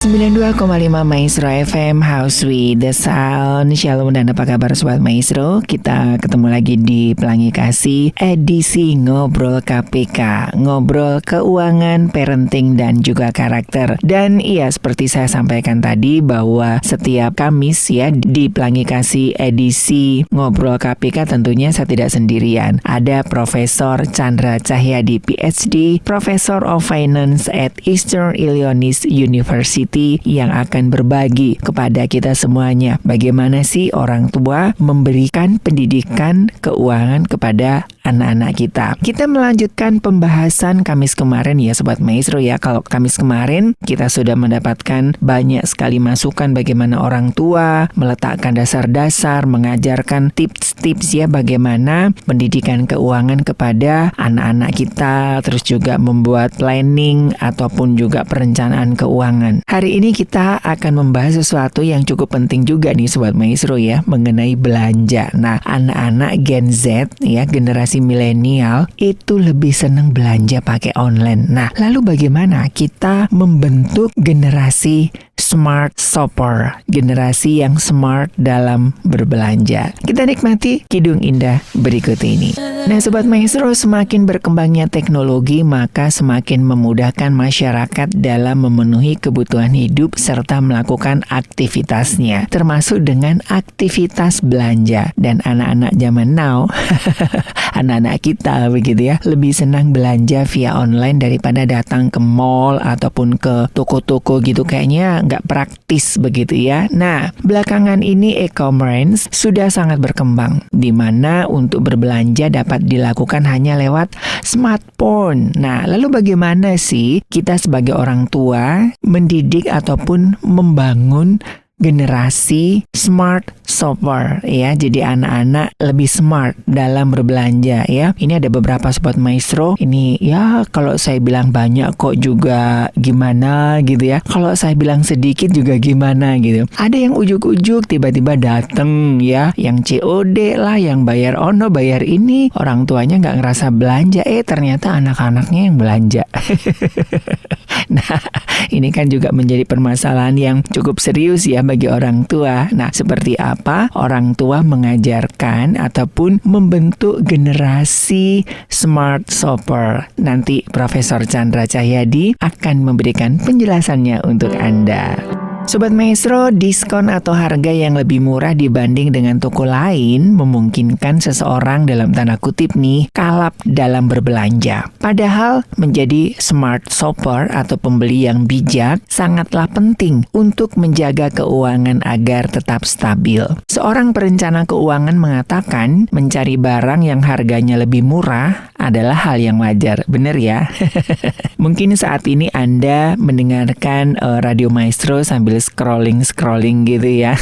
92,5 Maestro FM House with the Sound. Shalom dan apa kabar Sobat Maestro? Kita ketemu lagi di Pelangi Kasih edisi Ngobrol KPK, Ngobrol Keuangan, Parenting dan juga Karakter. Dan iya, seperti saya sampaikan tadi bahwa setiap Kamis ya di Pelangi Kasih edisi Ngobrol KPK tentunya saya tidak sendirian. Ada Profesor Chandra Cahyadi PhD, Professor of Finance at Eastern Illinois University, yang akan berbagi kepada kita semuanya bagaimana sih orang tua memberikan pendidikan keuangan kepada anak-anak kita. Kita melanjutkan pembahasan Kamis kemarin ya Sobat Maestro ya. Kalau Kamis kemarin kita sudah mendapatkan banyak sekali masukan bagaimana orang tua meletakkan dasar-dasar, mengajarkan tips-tips ya bagaimana pendidikan keuangan kepada anak-anak kita, terus juga membuat planning ataupun juga perencanaan keuangan. Hari ini kita akan membahas sesuatu yang cukup penting juga nih Sobat Maestro ya, mengenai belanja. Nah, anak-anak Gen Z ya, generasi milenial itu lebih senang belanja pakai online. Nah, lalu bagaimana kita membentuk generasi smart shopper, generasi yang smart dalam berbelanja? Kita nikmati kidung indah berikut ini. Nah Sobat Maestro, semakin berkembangnya teknologi maka semakin memudahkan masyarakat dalam memenuhi kebutuhan hidup serta melakukan aktivitasnya, termasuk dengan aktivitas belanja. Dan anak-anak zaman now, anak-anak kita begitu ya, lebih senang belanja via online daripada datang ke mall ataupun ke toko-toko gitu, kayaknya nggak praktis begitu ya. Nah, belakangan ini e-commerce sudah sangat berkembang, di mana untuk berbelanja dapat dilakukan hanya lewat smartphone. Nah, lalu bagaimana sih kita sebagai orang tua mendidik ataupun membangun generasi smart shopper ya, jadi anak-anak lebih smart dalam berbelanja ya. Ini ada beberapa Sobat Maestro, ini ya kalau saya bilang banyak kok juga gimana gitu ya, kalau saya bilang sedikit juga gimana gitu. Ada yang ujuk-ujuk tiba-tiba dateng ya, yang COD lah, yang bayar ono bayar ini, orang tuanya nggak ngerasa belanja, ternyata anak-anaknya yang belanja. Nah, ini kan juga menjadi permasalahan yang cukup serius ya bagi orang tua. Nah, seperti apa orang tua mengajarkan ataupun membentuk generasi smart shopper? Nanti Profesor Chandra Cahyadi akan memberikan penjelasannya untuk Anda. Sobat Maestro, diskon atau harga yang lebih murah dibanding dengan toko lain memungkinkan seseorang dalam tanda kutip nih kalap dalam berbelanja. Padahal menjadi smart shopper atau pembeli yang bijak sangatlah penting untuk menjaga keuangan agar tetap stabil. Seorang perencana keuangan mengatakan mencari barang yang harganya lebih murah adalah hal yang wajar. Bener ya? Mungkin saat ini Anda mendengarkan Radio Maestro sambil scrolling gitu ya.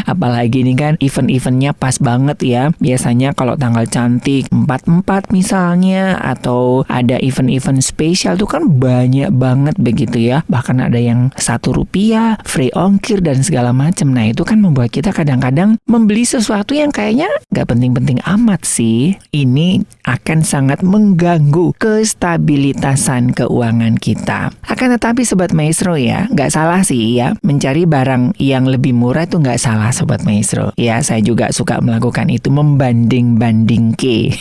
Apalagi ini kan event-eventnya pas banget ya. Biasanya kalau tanggal cantik 44 misalnya, atau ada event-event spesial tuh kan banyak banget begitu ya. Bahkan ada yang Rp1 free ongkir dan segala macam. Nah itu kan membuat kita kadang-kadang membeli sesuatu yang kayaknya gak penting-penting amat sih. Ini akan sangat mengganggu kestabilitasan keuangan kita. Akan tetapi Sobat Maestro ya, gak salah sih ya, mencari barang yang lebih murah itu nggak salah Sobat Maestro. Ya, saya juga suka melakukan itu, membanding-banding ke.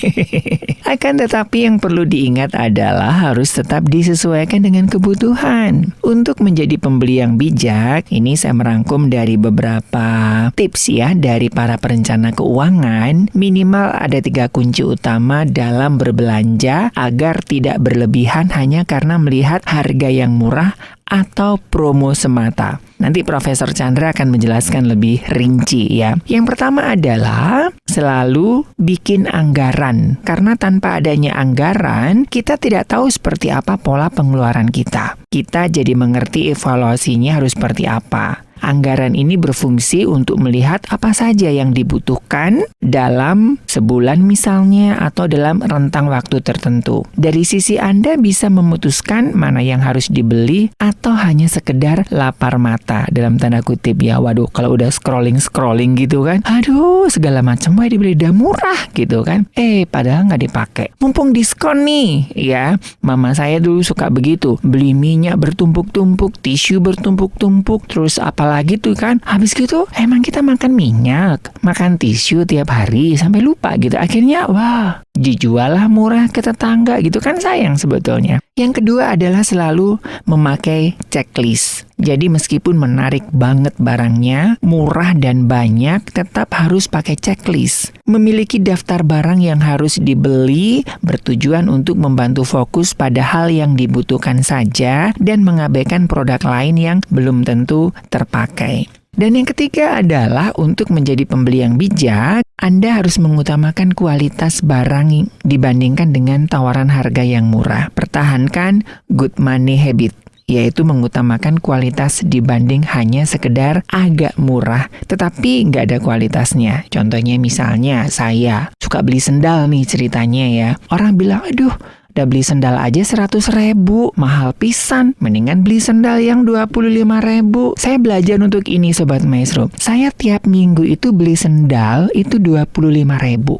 Akan tetapi yang perlu diingat adalah harus tetap disesuaikan dengan kebutuhan. Untuk menjadi pembeli yang bijak, ini saya merangkum dari beberapa tips ya dari para perencana keuangan. Minimal ada 3 kunci utama dalam berbelanja agar tidak berlebihan hanya karena melihat harga yang murah atau promo semata. Nanti Profesor Chandra akan menjelaskan lebih rinci ya. Yang pertama adalah selalu bikin anggaran. Karena tanpa adanya anggaran, kita tidak tahu seperti apa pola pengeluaran kita. Kita jadi mengerti evaluasinya harus seperti apa. Anggaran ini berfungsi untuk melihat apa saja yang dibutuhkan dalam sebulan misalnya atau dalam rentang waktu tertentu. Dari sisi Anda bisa memutuskan mana yang harus dibeli atau hanya sekedar lapar mata dalam tanda kutip ya. Waduh, kalau udah scrolling gitu kan, aduh segala macam wah dibeli dah murah gitu kan. Padahal nggak dipakai. Mumpung diskon nih ya. Mama saya dulu suka begitu, beli minyak bertumpuk-tumpuk, tisu bertumpuk-tumpuk, terus apalagi tuh kan, habis gitu emang kita makan minyak, makan tisu tiap hari sampai lupa gitu. Akhirnya wah, dijual lah murah ke tetangga gitu kan, sayang sebetulnya. Yang kedua adalah selalu memakai checklist. Jadi meskipun menarik banget barangnya, murah dan banyak, tetap harus pakai checklist. Memiliki daftar barang yang harus dibeli bertujuan untuk membantu fokus pada hal yang dibutuhkan saja dan mengabaikan produk lain yang belum tentu terpakai. Dan yang ketiga adalah untuk menjadi pembeli yang bijak, Anda harus mengutamakan kualitas barang dibandingkan dengan tawaran harga yang murah. Pertahankan good money habit, yaitu mengutamakan kualitas dibanding hanya sekedar agak murah, tetapi nggak ada kualitasnya. Contohnya misalnya, saya suka beli sendal nih ceritanya ya. Orang bilang, aduh, udah beli sendal aja 100.000, mahal pisan. Mendingan beli sendal yang 25.000. Saya belajar untuk ini Sobat Maestro. Saya tiap minggu itu beli sendal itu 25.000.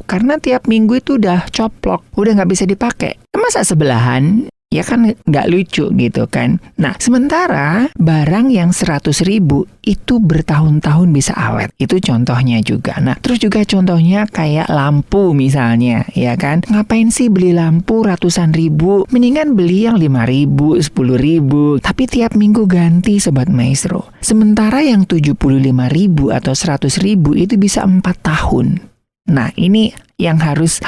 Karena tiap minggu itu udah coplok, udah nggak bisa dipakai. Masa sebelahan? Ya kan nggak lucu gitu kan. Nah, sementara barang yang 100.000 itu bertahun-tahun bisa awet. Itu contohnya juga. Nah, terus juga contohnya kayak lampu misalnya, ya kan. Ngapain sih beli lampu ratusan ribu? Mendingan beli yang 5.000, 10.000. Tapi tiap minggu ganti Sobat Maestro. Sementara yang 75.000 atau 100.000 itu bisa 4 tahun. Nah, ini yang harus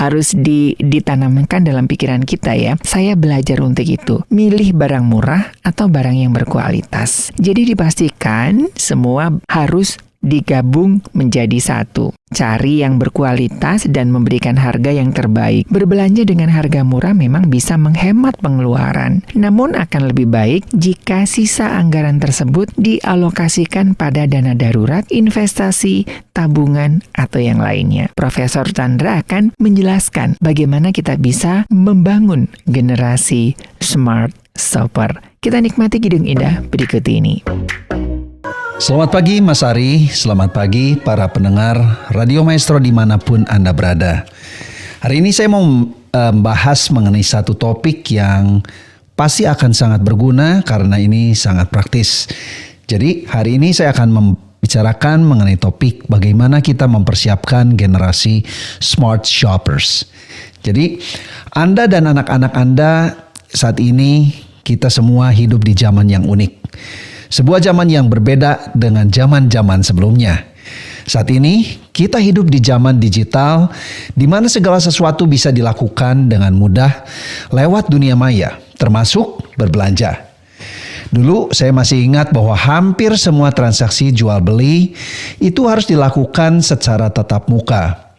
ditanamkan dalam pikiran kita ya. Saya belajar untuk itu. Milih barang murah atau barang yang berkualitas. Jadi dipastikan semua harus digabung menjadi satu. Cari yang berkualitas dan memberikan harga yang terbaik. Berbelanja dengan harga murah memang bisa menghemat pengeluaran. Namun akan lebih baik jika sisa anggaran tersebut dialokasikan pada dana darurat, investasi, tabungan, atau yang lainnya. Profesor Chandra akan menjelaskan bagaimana kita bisa membangun generasi smart shopper. Kita nikmati Kidung Indah berikut ini. Selamat pagi Mas Ari, selamat pagi para pendengar Radio Maestro dimanapun Anda berada. Hari ini saya mau membahas mengenai satu topik yang pasti akan sangat berguna karena ini sangat praktis. Jadi hari ini saya akan membicarakan mengenai topik bagaimana kita mempersiapkan generasi smart shoppers. Jadi Anda dan anak-anak Anda saat ini kita semua hidup di zaman yang unik. Sebuah zaman yang berbeda dengan zaman-zaman sebelumnya. Saat ini kita hidup di zaman digital di mana segala sesuatu bisa dilakukan dengan mudah lewat dunia maya, termasuk berbelanja. Dulu saya masih ingat bahwa hampir semua transaksi jual beli itu harus dilakukan secara tatap muka.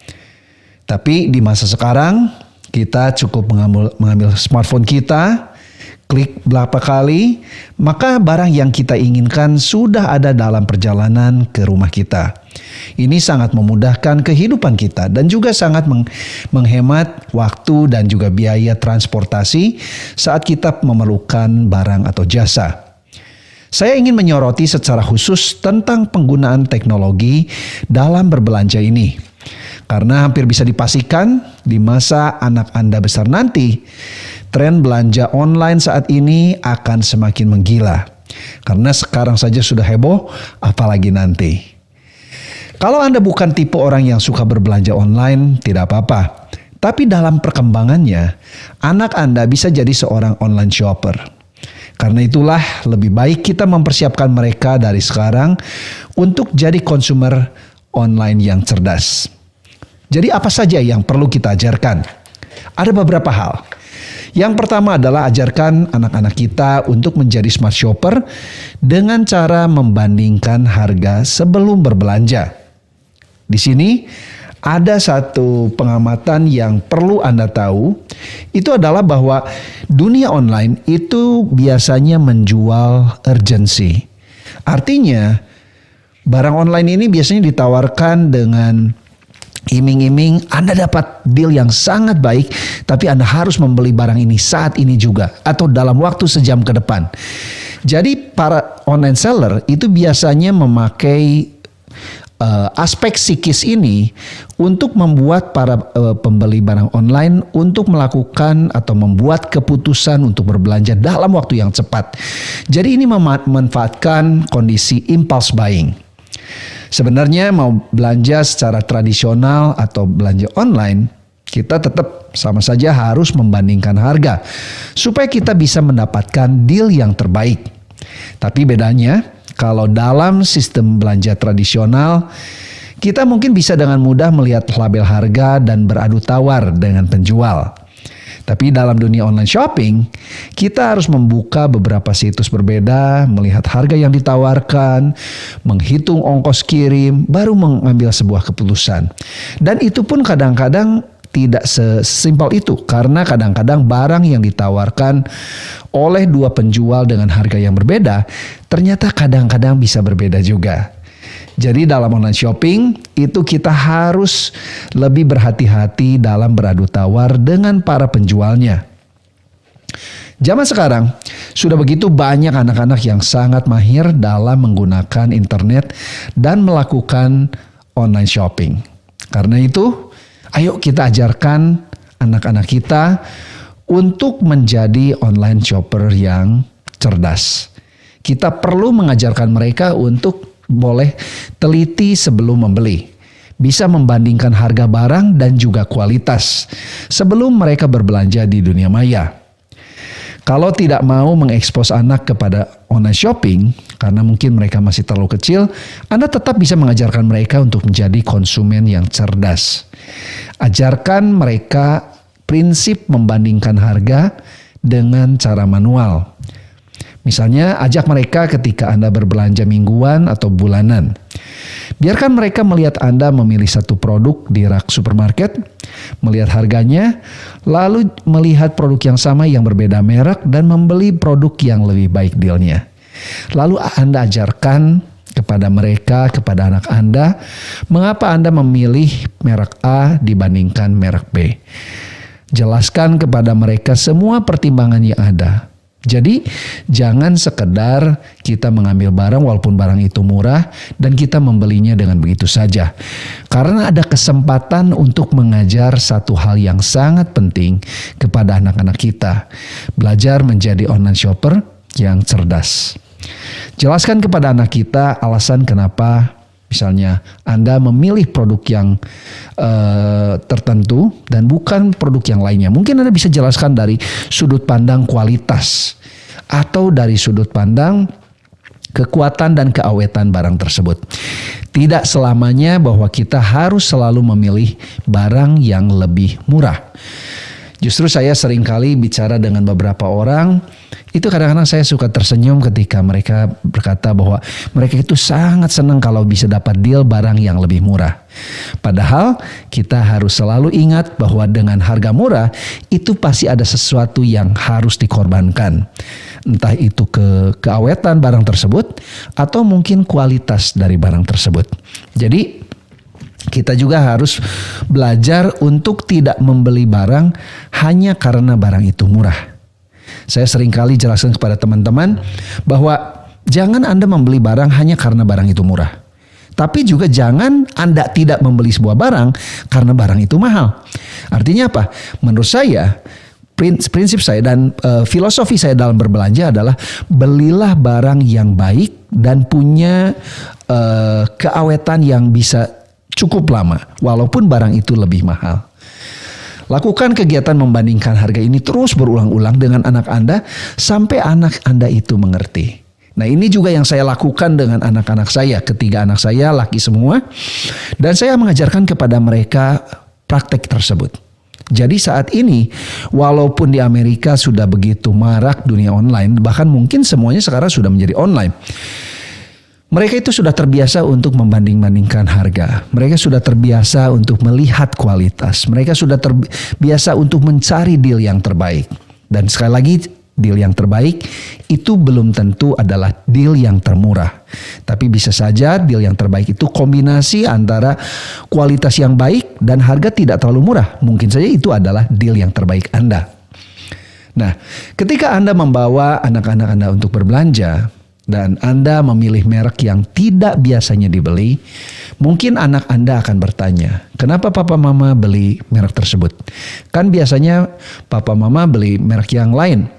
Tapi di masa sekarang kita cukup mengambil smartphone kita, klik berapa kali, maka barang yang kita inginkan sudah ada dalam perjalanan ke rumah kita. Ini sangat memudahkan kehidupan kita dan juga sangat menghemat waktu dan juga biaya transportasi saat kita memerlukan barang atau jasa. Saya ingin menyoroti secara khusus tentang penggunaan teknologi dalam berbelanja ini. Karena hampir bisa dipastikan di masa anak Anda besar nanti, tren belanja online saat ini akan semakin menggila. Karena sekarang saja sudah heboh, apalagi nanti. Kalau Anda bukan tipe orang yang suka berbelanja online, tidak apa-apa. Tapi dalam perkembangannya, anak Anda bisa jadi seorang online shopper. Karena itulah lebih baik kita mempersiapkan mereka dari sekarang untuk jadi konsumer online yang cerdas. Jadi apa saja yang perlu kita ajarkan? Ada beberapa hal. Yang pertama adalah ajarkan anak-anak kita untuk menjadi smart shopper dengan cara membandingkan harga sebelum berbelanja. Di sini ada satu pengamatan yang perlu Anda tahu, itu adalah bahwa dunia online itu biasanya menjual urgency. Artinya, Barang online ini biasanya ditawarkan dengan iming-iming Anda dapat deal yang sangat baik, tapi Anda harus membeli barang ini saat ini juga atau dalam waktu sejam ke depan. Jadi para online seller itu biasanya memakai aspek psikis ini untuk membuat para pembeli barang online untuk melakukan atau membuat keputusan untuk berbelanja dalam waktu yang cepat. Jadi ini memanfaatkan kondisi impulse buying. Sebenarnya mau belanja secara tradisional atau belanja online, kita tetap sama saja harus membandingkan harga supaya kita bisa mendapatkan deal yang terbaik. Tapi bedanya, kalau dalam sistem belanja tradisional, kita mungkin bisa dengan mudah melihat label harga dan beradu tawar dengan penjual. Tapi dalam dunia online shopping, kita harus membuka beberapa situs berbeda, melihat harga yang ditawarkan, menghitung ongkos kirim, baru mengambil sebuah keputusan. Dan itu pun kadang-kadang tidak sesimpel itu, karena kadang-kadang barang yang ditawarkan oleh dua penjual dengan harga yang berbeda, ternyata kadang-kadang bisa berbeda juga. Jadi dalam online shopping itu kita harus lebih berhati-hati dalam beradu tawar dengan para penjualnya. Zaman sekarang sudah begitu banyak anak-anak yang sangat mahir dalam menggunakan internet dan melakukan online shopping. Karena itu, ayo kita ajarkan anak-anak kita untuk menjadi online shopper yang cerdas. Kita perlu mengajarkan mereka untuk boleh teliti sebelum membeli. Bisa membandingkan harga barang dan juga kualitas sebelum mereka berbelanja di dunia maya. Kalau tidak mau mengekspos anak kepada online shopping, karena mungkin mereka masih terlalu kecil, Anda tetap bisa mengajarkan mereka untuk menjadi konsumen yang cerdas. Ajarkan mereka prinsip membandingkan harga dengan cara manual. Misalnya, ajak mereka ketika Anda berbelanja mingguan atau bulanan. Biarkan mereka melihat Anda memilih satu produk di rak supermarket, melihat harganya, lalu melihat produk yang sama yang berbeda merek dan membeli produk yang lebih baik dealnya. Lalu Anda ajarkan kepada mereka, kepada anak Anda, mengapa Anda memilih merek A dibandingkan merek B. Jelaskan kepada mereka semua pertimbangan yang ada. Jadi jangan sekedar kita mengambil barang walaupun barang itu murah dan kita membelinya dengan begitu saja. Karena ada kesempatan untuk mengajar satu hal yang sangat penting kepada anak-anak kita. Belajar menjadi online shopper yang cerdas. Jelaskan kepada anak kita alasan kenapa misalnya Anda memilih produk yang tertentu dan bukan produk yang lainnya. Mungkin Anda bisa jelaskan dari sudut pandang kualitas atau dari sudut pandang kekuatan dan keawetan barang tersebut. Tidak selamanya bahwa kita harus selalu memilih barang yang lebih murah. Justru saya seringkali bicara dengan beberapa orang, itu kadang-kadang saya suka tersenyum ketika mereka berkata bahwa mereka itu sangat senang kalau bisa dapat deal barang yang lebih murah. Padahal kita harus selalu ingat bahwa dengan harga murah itu pasti ada sesuatu yang harus dikorbankan. Entah itu keawetan barang tersebut atau mungkin kualitas dari barang tersebut. Jadi kita juga harus belajar untuk tidak membeli barang hanya karena barang itu murah. Saya seringkali jelaskan kepada teman-teman bahwa jangan Anda membeli barang hanya karena barang itu murah. Tapi juga jangan Anda tidak membeli sebuah barang karena barang itu mahal. Artinya apa? Menurut saya, prinsip saya dan filosofi saya dalam berbelanja adalah belilah barang yang baik dan punya keawetan yang bisa cukup lama, walaupun barang itu lebih mahal. Lakukan kegiatan membandingkan harga ini terus berulang-ulang dengan anak Anda sampai anak Anda itu mengerti. Nah, ini juga yang saya lakukan dengan anak-anak saya. Ketiga anak saya laki semua, dan saya mengajarkan kepada mereka praktek tersebut. Jadi saat ini, walaupun di Amerika sudah begitu marak dunia online, bahkan mungkin semuanya sekarang sudah menjadi online. Mereka itu sudah terbiasa untuk membanding-bandingkan harga. Mereka sudah terbiasa untuk melihat kualitas. Mereka sudah terbiasa untuk mencari deal yang terbaik. Dan sekali lagi, deal yang terbaik itu belum tentu adalah deal yang termurah. Tapi bisa saja deal yang terbaik itu kombinasi antara kualitas yang baik dan harga tidak terlalu murah. Mungkin saja itu adalah deal yang terbaik Anda. Nah, ketika Anda membawa anak-anak Anda untuk berbelanja dan Anda memilih merek yang tidak biasanya dibeli, mungkin anak Anda akan bertanya, kenapa papa mama beli merek tersebut? Kan biasanya papa mama beli merek yang lain.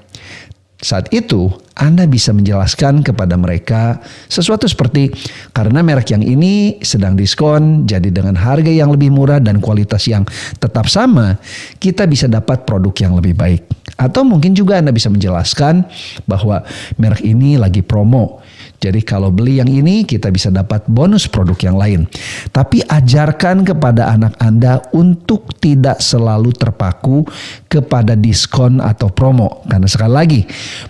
Saat itu, Anda bisa menjelaskan kepada mereka sesuatu seperti, karena merek yang ini sedang diskon, jadi dengan harga yang lebih murah dan kualitas yang tetap sama, kita bisa dapat produk yang lebih baik. Atau mungkin juga Anda bisa menjelaskan bahwa merek ini lagi promo. Jadi kalau beli yang ini kita bisa dapat bonus produk yang lain. Tapi ajarkan kepada anak Anda untuk tidak selalu terpaku kepada diskon atau promo. Karena sekali lagi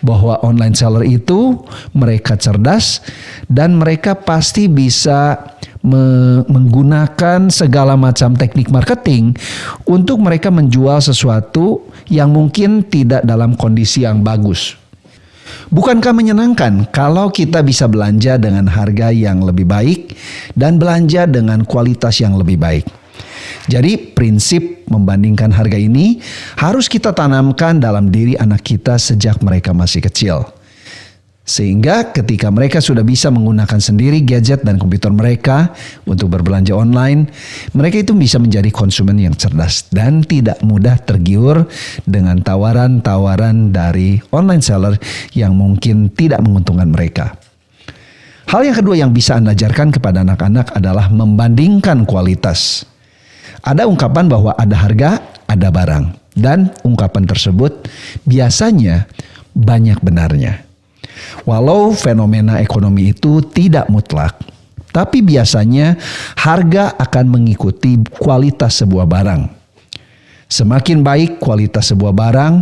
bahwa online seller itu mereka cerdas dan mereka pasti bisa menggunakan segala macam teknik marketing untuk mereka menjual sesuatu yang mungkin tidak dalam kondisi yang bagus. Bukankah menyenangkan kalau kita bisa belanja dengan harga yang lebih baik dan belanja dengan kualitas yang lebih baik? Jadi prinsip membandingkan harga ini harus kita tanamkan dalam diri anak kita sejak mereka masih kecil. Sehingga ketika mereka sudah bisa menggunakan sendiri gadget dan komputer mereka untuk berbelanja online, mereka itu bisa menjadi konsumen yang cerdas dan tidak mudah tergiur dengan tawaran-tawaran dari online seller yang mungkin tidak menguntungkan mereka. Hal yang kedua yang bisa Anda ajarkan kepada anak-anak adalah membandingkan kualitas. Ada ungkapan bahwa ada harga, ada barang. Dan ungkapan tersebut biasanya banyak benarnya. Walau fenomena ekonomi itu tidak mutlak, tapi biasanya harga akan mengikuti kualitas sebuah barang. Semakin baik kualitas sebuah barang,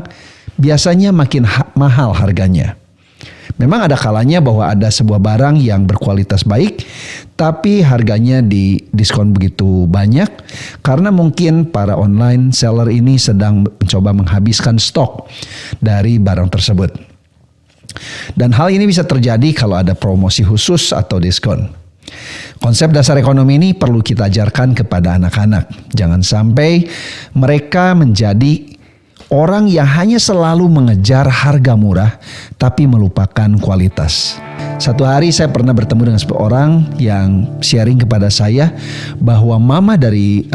biasanya makin mahal harganya. Memang ada kalanya bahwa ada sebuah barang yang berkualitas baik, tapi harganya di diskon begitu banyak karena mungkin para online seller ini sedang mencoba menghabiskan stok dari barang tersebut. Dan hal ini bisa terjadi kalau ada promosi khusus atau diskon. Konsep dasar ekonomi ini perlu kita ajarkan kepada anak-anak. Jangan sampai mereka menjadi orang yang hanya selalu mengejar harga murah tapi melupakan kualitas. Satu hari saya pernah bertemu dengan seorang yang sharing kepada saya bahwa mama dari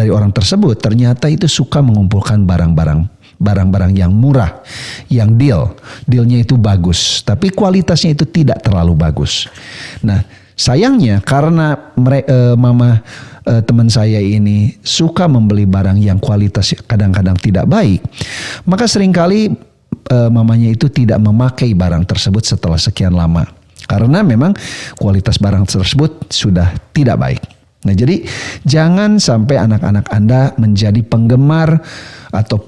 orang tersebut ternyata itu suka mengumpulkan barang-barang yang murah, yang dealnya itu bagus, tapi kualitasnya itu tidak terlalu bagus. Nah, sayangnya karena teman saya ini suka membeli barang yang kualitas kadang-kadang tidak baik, maka seringkali mamanya itu tidak memakai barang tersebut setelah sekian lama, karena memang kualitas barang tersebut sudah tidak baik. Nah, jadi jangan sampai anak-anak Anda menjadi penggemar atau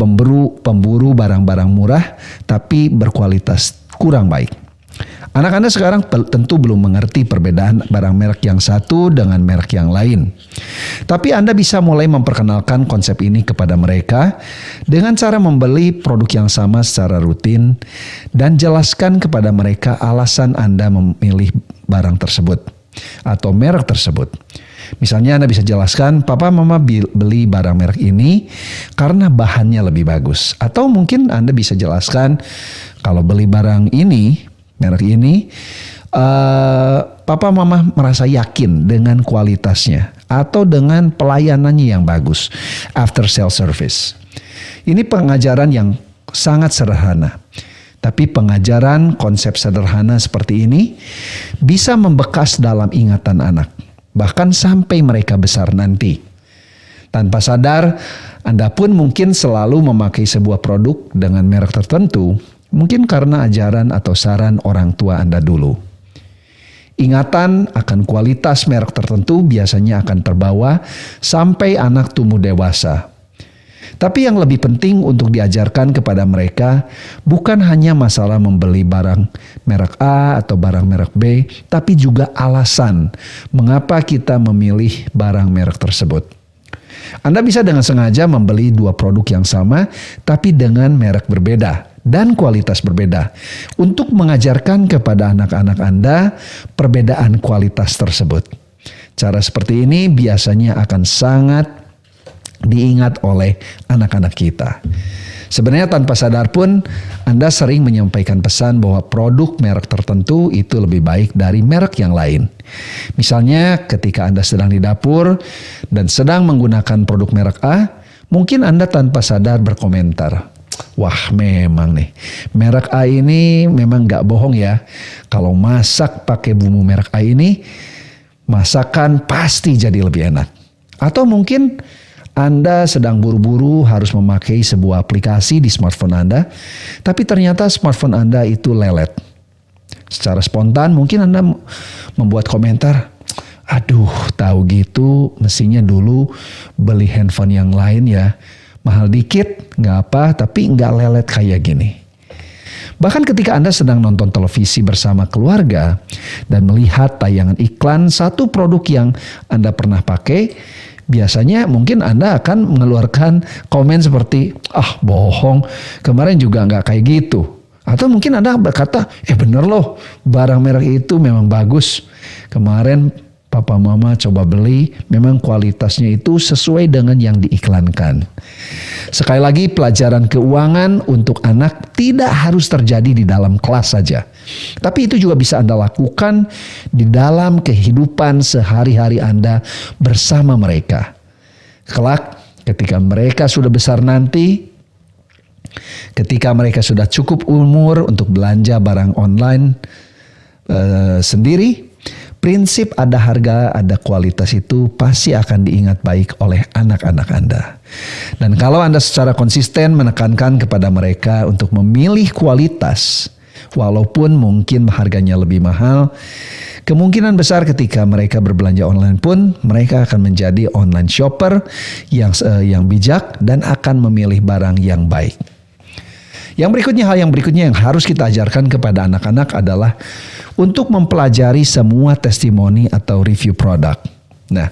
pemburu barang-barang murah tapi berkualitas kurang baik. Anak Anda sekarang tentu belum mengerti perbedaan barang merek yang satu dengan merek yang lain. Tapi Anda bisa mulai memperkenalkan konsep ini kepada mereka dengan cara membeli produk yang sama secara rutin dan jelaskan kepada mereka alasan Anda memilih barang tersebut atau merek tersebut. Misalnya Anda bisa jelaskan, papa mama beli barang merek ini karena bahannya lebih bagus. Atau mungkin Anda bisa jelaskan, kalau beli barang ini, merek ini, papa mama merasa yakin dengan kualitasnya atau dengan pelayanannya yang bagus, after sale service. Ini pengajaran yang sangat sederhana. Tapi pengajaran konsep sederhana seperti ini bisa membekas dalam ingatan anak. Bahkan sampai mereka besar nanti. Tanpa sadar, Anda pun mungkin selalu memakai sebuah produk dengan merek tertentu, mungkin karena ajaran atau saran orang tua Anda dulu. Ingatan akan kualitas merek tertentu biasanya akan terbawa sampai anak tumbuh dewasa. Tapi yang lebih penting untuk diajarkan kepada mereka bukan hanya masalah membeli barang merek A atau barang merek B, tapi juga alasan mengapa kita memilih barang merek tersebut. Anda bisa dengan sengaja membeli dua produk yang sama, tapi dengan merek berbeda. dan kualitas berbeda untuk mengajarkan kepada anak-anak Anda perbedaan kualitas tersebut. Cara seperti ini biasanya akan sangat diingat oleh anak-anak kita. Sebenarnya tanpa sadar pun Anda sering menyampaikan pesan bahwa produk merek tertentu itu lebih baik dari merek yang lain. Misalnya ketika Anda sedang di dapur dan sedang menggunakan produk merek A, mungkin Anda tanpa sadar berkomentar, wah memang nih, merek A ini memang gak bohong ya. Kalau masak pakai bumbu merek A ini, masakan pasti jadi lebih enak. Atau mungkin Anda sedang buru-buru harus memakai sebuah aplikasi di smartphone Anda, tapi ternyata smartphone Anda itu lelet. Secara spontan mungkin Anda membuat komentar, aduh tahu gitu mestinya dulu beli handphone yang lain ya. Mahal dikit gak apa, tapi gak lelet kayak gini. Bahkan ketika Anda sedang nonton televisi bersama keluarga dan melihat tayangan iklan satu produk yang Anda pernah pakai, biasanya mungkin Anda akan mengeluarkan komen seperti, bohong, kemarin juga nggak kayak gitu. Atau mungkin Anda berkata, bener loh, barang merek itu memang bagus. Kemarin papa mama coba beli, memang kualitasnya itu sesuai dengan yang diiklankan. Sekali lagi, pelajaran keuangan untuk anak tidak harus terjadi di dalam kelas saja. Tapi itu juga bisa Anda lakukan di dalam kehidupan sehari-hari Anda bersama mereka. Kelak, ketika mereka sudah besar nanti, ketika mereka sudah cukup umur untuk belanja barang online sendiri, prinsip ada harga, ada kualitas itu pasti akan diingat baik oleh anak-anak Anda. Dan kalau Anda secara konsisten menekankan kepada mereka untuk memilih kualitas, walaupun mungkin harganya lebih mahal, kemungkinan besar ketika mereka berbelanja online pun, mereka akan menjadi online shopper yang bijak dan akan memilih barang yang baik. Hal yang berikutnya yang harus kita ajarkan kepada anak-anak adalah untuk mempelajari semua testimoni atau review produk. Nah,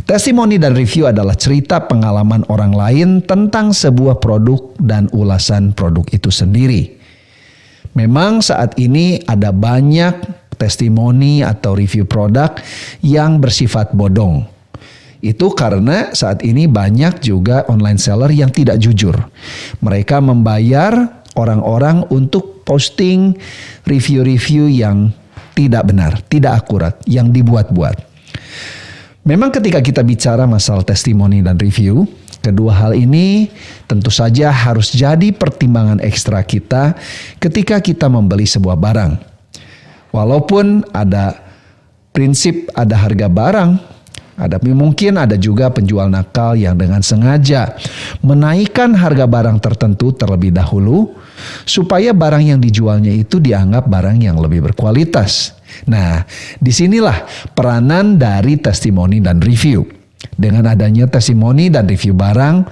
testimoni dan review adalah cerita pengalaman orang lain tentang sebuah produk dan ulasan produk itu sendiri. Memang saat ini ada banyak testimoni atau review produk yang bersifat bodong. Itu karena saat ini banyak juga online seller yang tidak jujur. Mereka membayar orang-orang untuk posting review-review yang tidak benar, tidak akurat, yang dibuat-buat. Memang ketika kita bicara masalah testimoni dan review, kedua hal ini tentu saja harus jadi pertimbangan ekstra kita ketika kita membeli sebuah barang. Walaupun ada prinsip ada harga barang, mungkin ada juga penjual nakal yang dengan sengaja menaikkan harga barang tertentu terlebih dahulu supaya barang yang dijualnya itu dianggap barang yang lebih berkualitas. Nah, disinilah peranan dari testimoni dan review. Dengan adanya testimoni dan review barang,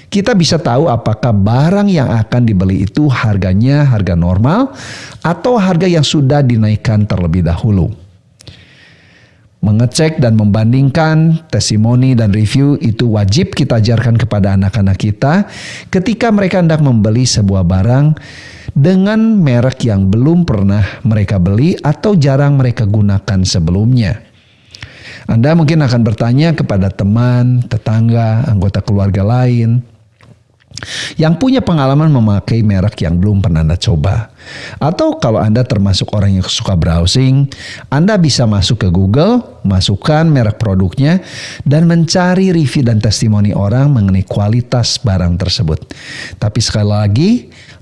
kita bisa tahu apakah barang yang akan dibeli itu harganya harga normal atau harga yang sudah dinaikkan terlebih dahulu. Mengecek dan membandingkan testimoni dan review itu wajib kita ajarkan kepada anak-anak kita ketika mereka hendak membeli sebuah barang dengan merek yang belum pernah mereka beli atau jarang mereka gunakan sebelumnya. Anda mungkin akan bertanya kepada teman, tetangga, anggota keluarga lain yang punya pengalaman memakai merek yang belum pernah Anda coba. Atau kalau Anda termasuk orang yang suka browsing, Anda bisa masuk ke Google, masukkan merek produknya, dan mencari review dan testimoni orang mengenai kualitas barang tersebut. Tapi sekali lagi,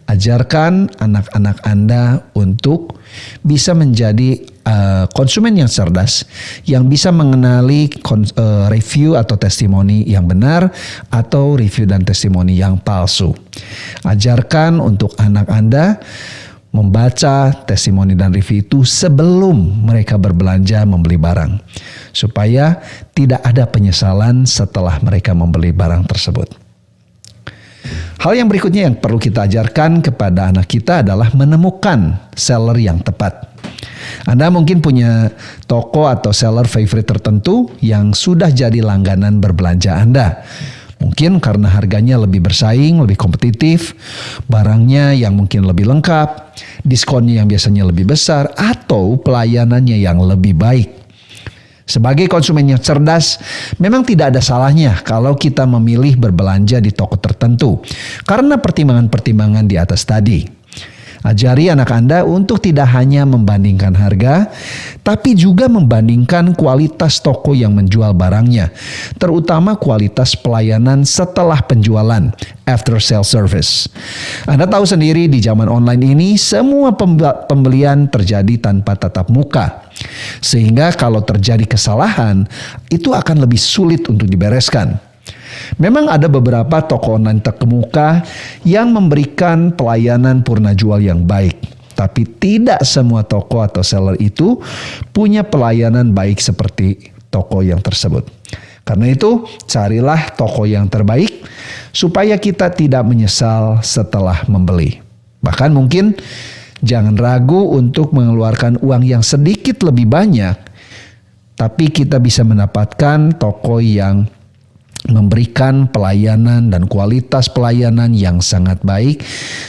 ajarkan anak-anak Anda untuk bisa menjadi konsumen yang cerdas, yang bisa mengenali review atau testimoni yang benar atau review dan testimoni yang palsu. Ajarkan untuk anak Anda membaca testimoni dan review itu sebelum mereka berbelanja membeli barang, supaya tidak ada penyesalan setelah mereka membeli barang tersebut. Hal yang berikutnya yang perlu kita ajarkan kepada anak kita adalah menemukan seller yang tepat. Anda mungkin punya toko atau seller favorite tertentu yang sudah jadi langganan berbelanja Anda. Mungkin karena harganya lebih bersaing, lebih kompetitif, barangnya yang mungkin lebih lengkap, diskonnya yang biasanya lebih besar, atau pelayanannya yang lebih baik. Sebagai konsumen yang cerdas, memang tidak ada salahnya kalau kita memilih berbelanja di toko tertentu karena pertimbangan-pertimbangan di atas tadi. Ajari anak Anda untuk tidak hanya membandingkan harga, tapi juga membandingkan kualitas toko yang menjual barangnya, terutama kualitas pelayanan setelah penjualan, after sale service. Anda tahu sendiri di zaman online ini, semua pembelian terjadi tanpa tatap muka. Sehingga kalau terjadi kesalahan, itu akan lebih sulit untuk dibereskan. Memang ada beberapa toko online terkemuka yang memberikan pelayanan purna jual yang baik. Tapi tidak semua toko atau seller itu punya pelayanan baik seperti toko yang tersebut. Karena itu, carilah toko yang terbaik supaya kita tidak menyesal setelah membeli. Bahkan mungkin jangan ragu untuk mengeluarkan uang yang sedikit lebih banyak, tapi kita bisa mendapatkan toko yang memberikan pelayanan dan kualitas pelayanan yang sangat baik,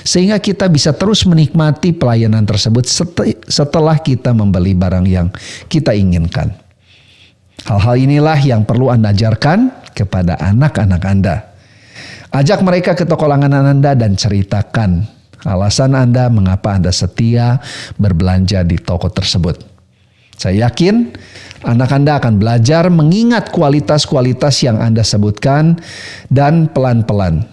sehingga kita bisa terus menikmati pelayanan tersebut setelah kita membeli barang yang kita inginkan. Hal-hal inilah yang perlu Anda ajarkan kepada anak-anak Anda. Ajak mereka ke toko langganan Anda dan ceritakan alasan Anda mengapa Anda setia berbelanja di toko tersebut. Saya yakin anak Anda akan belajar mengingat kualitas-kualitas yang Anda sebutkan, dan pelan-pelan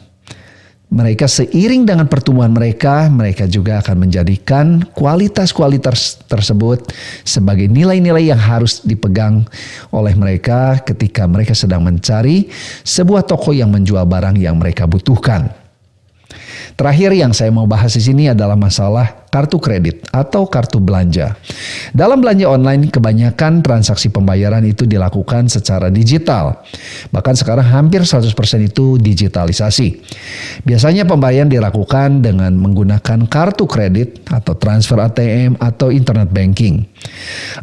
mereka seiring dengan pertumbuhan mereka juga akan menjadikan kualitas-kualitas tersebut sebagai nilai-nilai yang harus dipegang oleh mereka ketika mereka sedang mencari sebuah toko yang menjual barang yang mereka butuhkan. Terakhir yang saya mau bahas di sini adalah masalah kartu kredit atau kartu belanja. Dalam belanja online, kebanyakan transaksi pembayaran itu dilakukan secara digital. Bahkan sekarang hampir 100% itu digitalisasi. Biasanya pembayaran dilakukan dengan menggunakan kartu kredit atau transfer ATM atau internet banking.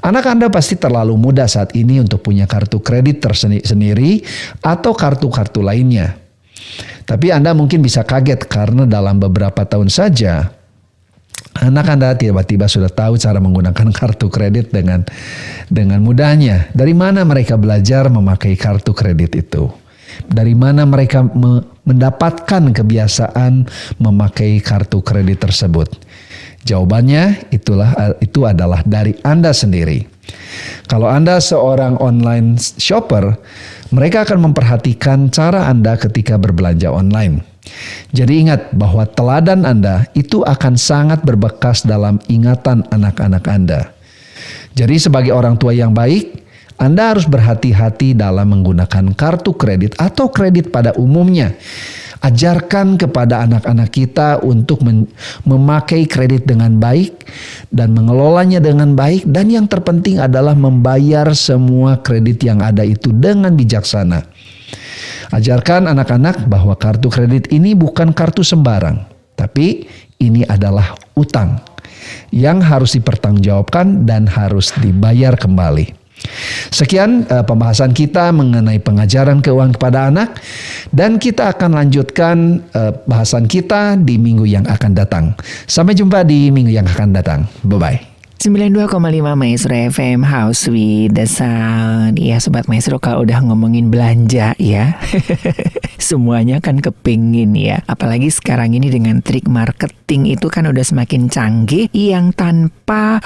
Anak Anda pasti terlalu muda saat ini untuk punya kartu kredit tersendiri atau kartu-kartu lainnya. Tapi Anda mungkin bisa kaget karena dalam beberapa tahun saja anak Anda tiba-tiba sudah tahu cara menggunakan kartu kredit dengan mudahnya. Dari mana mereka belajar memakai kartu kredit itu? Dari mana mereka mendapatkan kebiasaan memakai kartu kredit tersebut? Jawabannya itu adalah dari Anda sendiri. Kalau Anda seorang online shopper, mereka akan memperhatikan cara Anda ketika berbelanja online. Jadi ingat bahwa teladan Anda itu akan sangat berbekas dalam ingatan anak-anak Anda. Jadi sebagai orang tua yang baik, Anda harus berhati-hati dalam menggunakan kartu kredit atau kredit pada umumnya. Ajarkan kepada anak-anak kita untuk memakai kredit dengan baik dan mengelolanya dengan baik, dan yang terpenting adalah membayar semua kredit yang ada itu dengan bijaksana. Ajarkan anak-anak bahwa kartu kredit ini bukan kartu sembarang, tapi ini adalah utang yang harus dipertanggungjawabkan dan harus dibayar kembali. Sekian pembahasan kita mengenai pengajaran keuangan kepada anak, dan kita akan lanjutkan bahasan kita di minggu yang akan datang. Sampai jumpa di minggu yang akan datang. Bye-bye. 92,5 Maestro FM House with the Sound. Ya Sobat Maestro, kalau udah ngomongin belanja ya semuanya kan kepingin ya. Apalagi sekarang ini dengan trik marketing itu kan udah semakin canggih, yang tanpa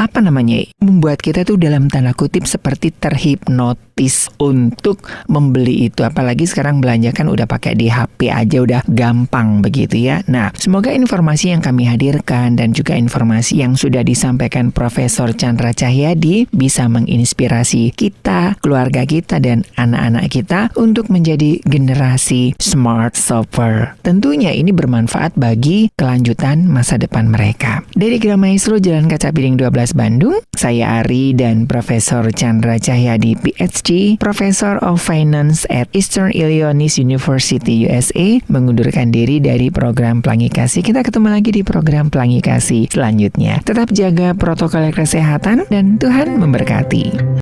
membuat kita tuh dalam tanda kutip seperti terhipnotis untuk membeli itu. Apalagi sekarang belanja kan udah pakai di HP aja, udah gampang begitu ya. Nah, semoga informasi yang kami hadirkan dan juga informasi yang sudah disampaikan Profesor Chandra Cahyadi bisa menginspirasi kita, keluarga kita, dan anak-anak kita untuk menjadi generasi smart shopper. Tentunya ini bermanfaat bagi kelanjutan masa depan mereka. Dari Gram Maestro Jalan Kaca Piring 12 Bandung, saya Ari dan Profesor Chandra Cahyadi PhD, Professor of Finance at Eastern Illinois University USA, mengundurkan diri dari program Pelangi Kasih. Kita ketemu lagi di program Pelangi Kasih selanjutnya. Tetap jaga protokol kesehatan dan Tuhan memberkati.